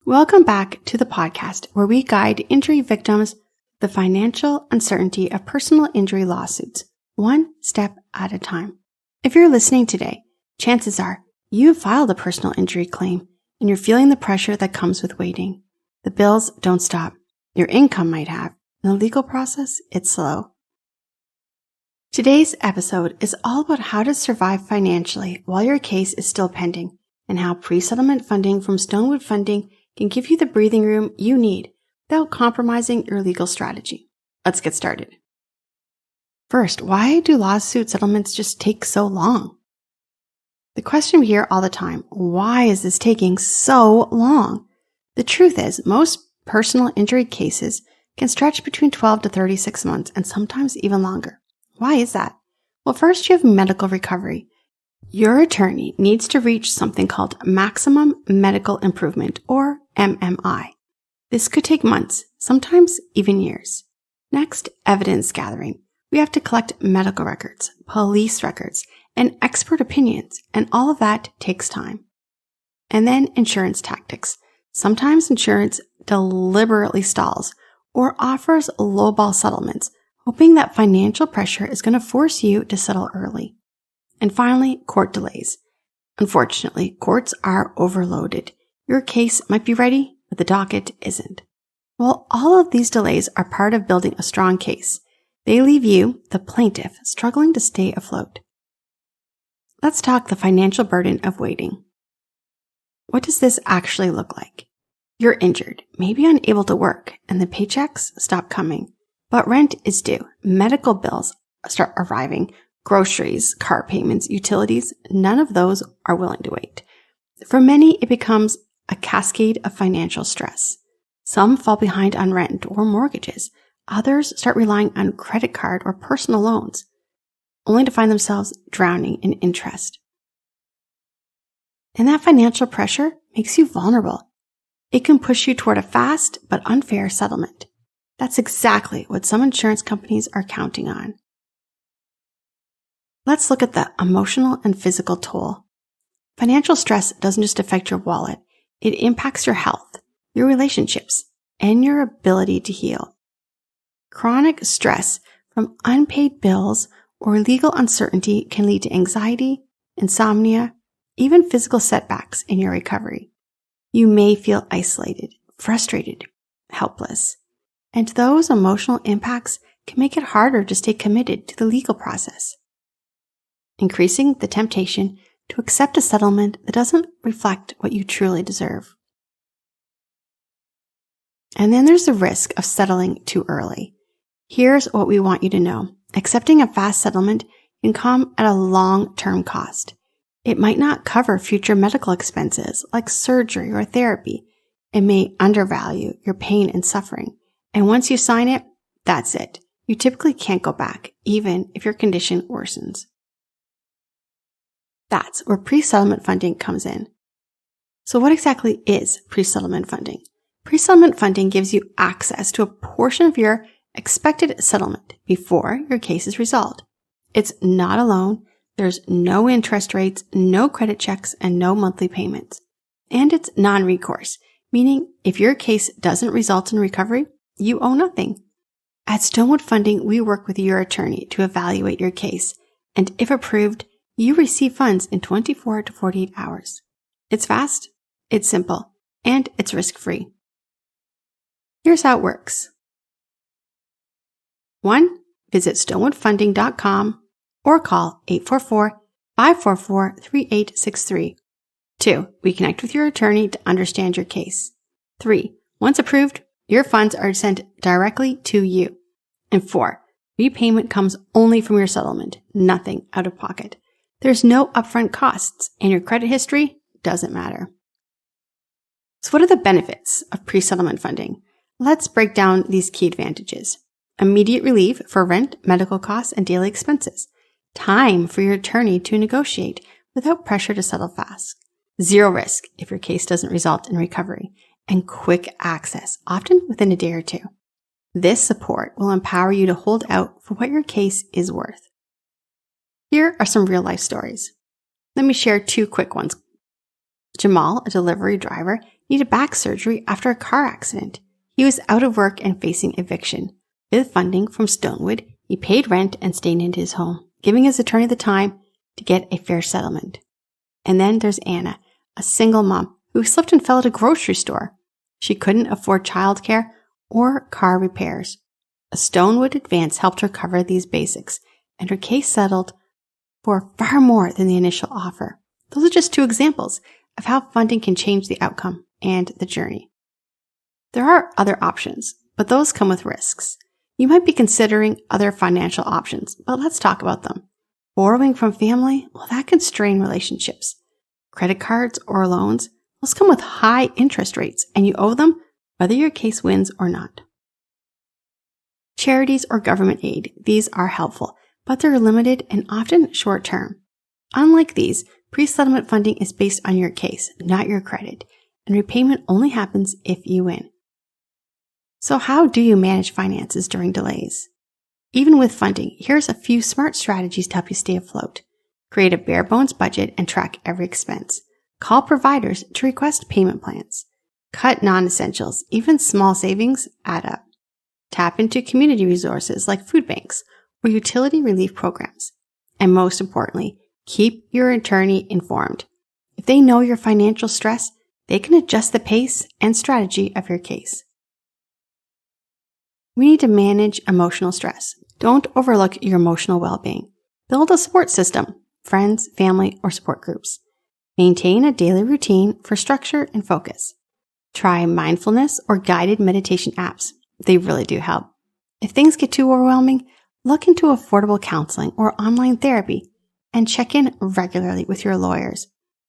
Welcome back to the podcast where we guide injury victims the financial uncertainty of personal injury lawsuits, one step at a time. If you're listening today, chances are you have filed a personal injury claim and you're feeling the pressure that comes with waiting. The bills don't stop. Your income might have. In the legal process, it's slow. Today's episode is all about how to survive financially while your case is still pending and how pre-settlement funding from Stonewood Funding can give you the breathing room you need without compromising your legal strategy. Let's get started. First, why do lawsuit settlements just take so long? The question we hear all the time, why is this taking so long? The truth is, most personal injury cases can stretch between 12 to 36 months and sometimes even longer. Why is that? Well, first you have medical recovery. Your attorney needs to reach something called maximum medical improvement, or MMI. This could take months, sometimes even years. Next, evidence gathering. We have to collect medical records, police records, and expert opinions, and all of that takes time. And then insurance tactics. Sometimes insurance deliberately stalls or offers lowball settlements, hoping that financial pressure is going to force you to settle early. And finally, court delays. Unfortunately, courts are overloaded. Your case might be ready, but the docket isn't. Well, all of these delays are part of building a strong case. They leave you, the plaintiff, struggling to stay afloat. Let's talk the financial burden of waiting. What does this actually look like? You're injured, maybe unable to work, and the paychecks stop coming. But rent is due, medical bills start arriving, groceries, car payments, utilities, none of those are willing to wait. For many, it becomes a cascade of financial stress. Some fall behind on rent or mortgages. Others start relying on credit card or personal loans, only to find themselves drowning in interest. And that financial pressure makes you vulnerable. It can push you toward a fast but unfair settlement. That's exactly what some insurance companies are counting on. Let's look at the emotional and physical toll. Financial stress doesn't just affect your wallet. It impacts your health, your relationships, and your ability to heal. Chronic stress from unpaid bills or legal uncertainty can lead to anxiety, insomnia, even physical setbacks in your recovery. You may feel isolated, frustrated, helpless, and those emotional impacts can make it harder to stay committed to the legal process, increasing the temptation to accept a settlement that doesn't reflect what you truly deserve. And then there's the risk of settling too early. Here's what we want you to know. Accepting a fast settlement can come at a long-term cost. It might not cover future medical expenses like surgery or therapy. It may undervalue your pain and suffering. And once you sign it, that's it. You typically can't go back, even if your condition worsens. That's where pre-settlement funding comes in. So what exactly is pre-settlement funding? Pre-settlement funding gives you access to a portion of your expected settlement before your case is resolved. It's not a loan. There's no interest rates, no credit checks, and no monthly payments. And it's non-recourse, meaning if your case doesn't result in recovery, you owe nothing. At Stonewood Funding, we work with your attorney to evaluate your case, and if approved, you receive funds in 24 to 48 hours. It's fast, it's simple, and it's risk-free. Here's how it works. 1. Visit stonewoodfunding.com or call 844-544-3863. 2. We connect with your attorney to understand your case. 3. Once approved, your funds are sent directly to you. And 4. Repayment comes only from your settlement, nothing out of pocket. There's no upfront costs, and your credit history doesn't matter. So what are the benefits of pre-settlement funding? Let's break down these key advantages. Immediate relief for rent, medical costs, and daily expenses. Time for your attorney to negotiate without pressure to settle fast. Zero risk if your case doesn't result in recovery. And quick access, often within a day or two. This support will empower you to hold out for what your case is worth. Here are some real-life stories. Let me share 2 quick ones. Jamal, a delivery driver, needed back surgery after a car accident. He was out of work and facing eviction. With funding from Stonewood, he paid rent and stayed in his home, giving his attorney the time to get a fair settlement. And then there's Anna, a single mom who slipped and fell at a grocery store. She couldn't afford childcare or car repairs. A Stonewood advance helped her cover these basics, and her case settled for far more than the initial offer. Those are just two examples of how funding can change the outcome and the journey. There are other options, but those come with risks. You might be considering other financial options, but let's talk about them. Borrowing from family, well, that can strain relationships. Credit cards or loans, those come with high interest rates, and you owe them whether your case wins or not. Charities or government aid, these are helpful, but they're limited and often short-term. Unlike these, pre-settlement funding is based on your case, not your credit, and repayment only happens if you win. So how do you manage finances during delays? Even with funding, here's a few smart strategies to help you stay afloat. Create a bare bones budget and track every expense. Call providers to request payment plans. Cut non-essentials, even small savings add up. Tap into community resources like food banks or utility relief programs. And most importantly, keep your attorney informed. If they know your financial stress, they can adjust the pace and strategy of your case. We need to manage emotional stress. Don't overlook your emotional well-being. Build a support system, friends, family, or support groups. Maintain a daily routine for structure and focus. Try mindfulness or guided meditation apps. They really do help. If things get too overwhelming, look into affordable counseling or online therapy and check in regularly with your lawyers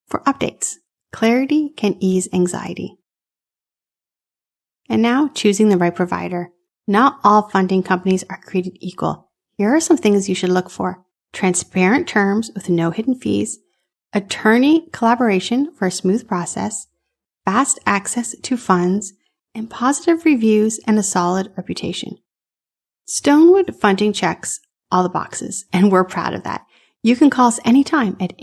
for updates. Clarity can ease anxiety. And now, choosing the right provider. Not all funding companies are created equal. Here are some things you should look for. Transparent terms with no hidden fees, attorney collaboration for a smooth process, fast access to funds, and positive reviews and a solid reputation. Stonewood Funding checks all the boxes, and we're proud of that. You can call us anytime at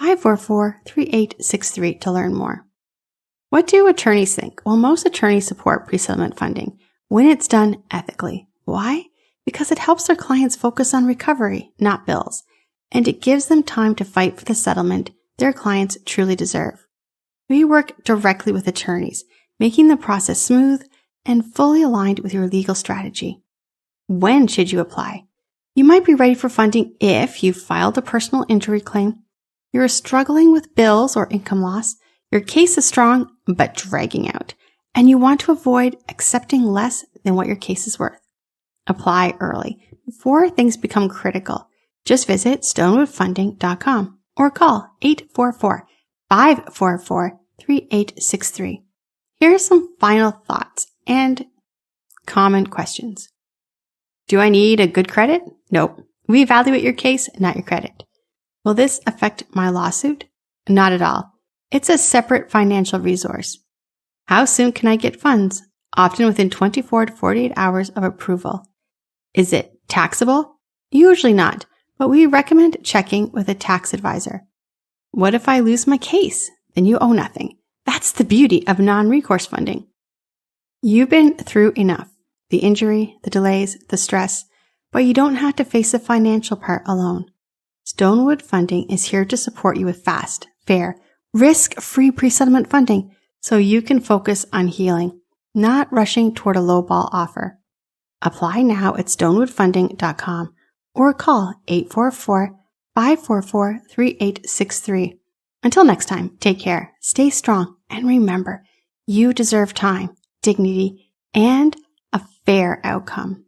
844-544-3863 to learn more. What do attorneys think? Well, most attorneys support pre-settlement funding when it's done ethically. Why? Because it helps their clients focus on recovery, not bills, and it gives them time to fight for the settlement their clients truly deserve. We work directly with attorneys, making the process smooth and fully aligned with your legal strategy. When should you apply? You might be ready for funding if you've filed a personal injury claim, you're struggling with bills or income loss, your case is strong but dragging out, and you want to avoid accepting less than what your case is worth. Apply early before things become critical. Just visit stonewoodfunding.com or call 844-544-3863. Here are some final thoughts and common questions. Do I need a good credit? Nope. We evaluate your case, not your credit. Will this affect my lawsuit? Not at all. It's a separate financial resource. How soon can I get funds? Often within 24 to 48 hours of approval. Is it taxable? Usually not, but we recommend checking with a tax advisor. What if I lose my case? Then you owe nothing. That's the beauty of non-recourse funding. You've been through enough. The injury, the delays, the stress, but you don't have to face the financial part alone. Stonewood Funding is here to support you with fast, fair, risk-free pre-settlement funding so you can focus on healing, not rushing toward a lowball offer. Apply now at stonewoodfunding.com or call 844-544-3863. Until next time, take care, stay strong, and remember, you deserve time, dignity, and a fair outcome.